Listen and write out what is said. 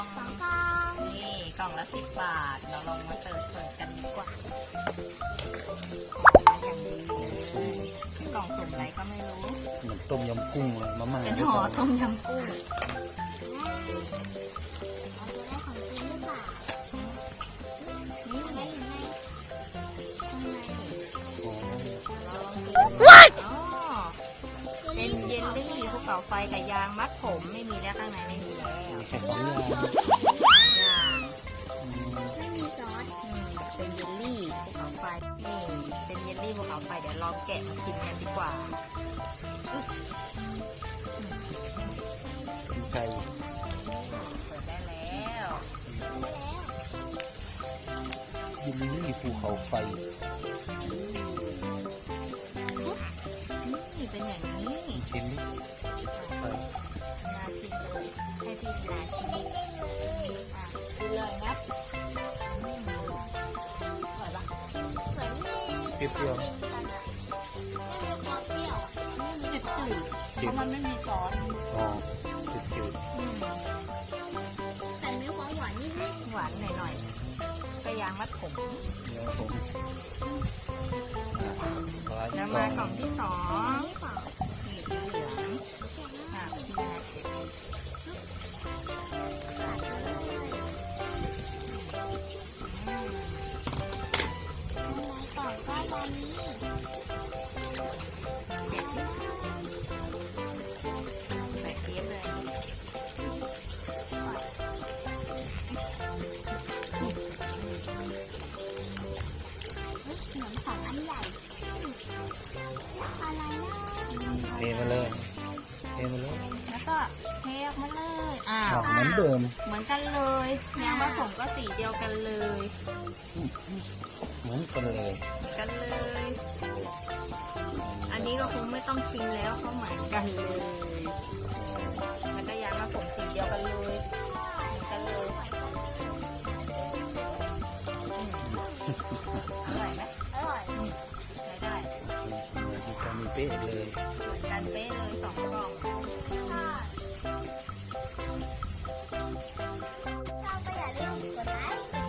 งนี่กล่องละ10 บาทเราลองมาเปิดกันดีกว่าอย่างดีเลยกล่องสุ่มอะไรก็ไม่รู้ เหมือนต้มยำกุ้งเลยมาม่า เป็นห่อต้มยำกุ้งเป็นเยลลี่ภูเขาไฟกับยางมัดผมไม่มีแล้วข้างในไม่มีแล้ว มีแค่2 อย่าง ไม่มีซอสเป็นเยลลี่ภูเขาไฟนี่เป็นเยลลี่ภูเขาไฟเดี๋ยวลองแกะมาชิมกันดีกว่า ไก่ เปิดได้แล้ว ยินลี่ภูเขาไฟ นี่เป็นอย่างนี้ ชิมดิไป นาชิมเลยให้พี่นาชิมกินเลยนะอร่อยปะ เปรี้ยว จืดเพราะมันไม่มีซอส ๆอ๋อจืด แต่มีความหวานนิด หวานหน่อยๆก็ยางมัดผม ๆเดี๋ยวผมร้าน แล้ว กล่ มา อง กล่องที่สอง ๆนี่เปล่า นี่สีเหลืองพี่นาเก็บ ต่อก็ตอนนี้ เก็บใส่เทียบเลย เหมือนของอันใหญ่อะไรนะ เทมาเลยเทมาเลย แล้วก็เทออกมาเลยเหมือนเดิม เหมือนกันเลยยางผสมก็สีเดียวกันเลย เหมือนกันเลย เหมือนกันเลย อันนี้ก็คงไม่ต้องชิมแล้วเขาเหมือนกันเลยมันก็ยางผสมสีเดียวกันเลยเหมือนกันเลยอร่อยไหม อร่อย ใช้ได้ เหมือนกันมีเป๊ะเลย เหมือนกันเป๊ะเลย2 กล่อง ชอบก็อย่าลืมกดไลค์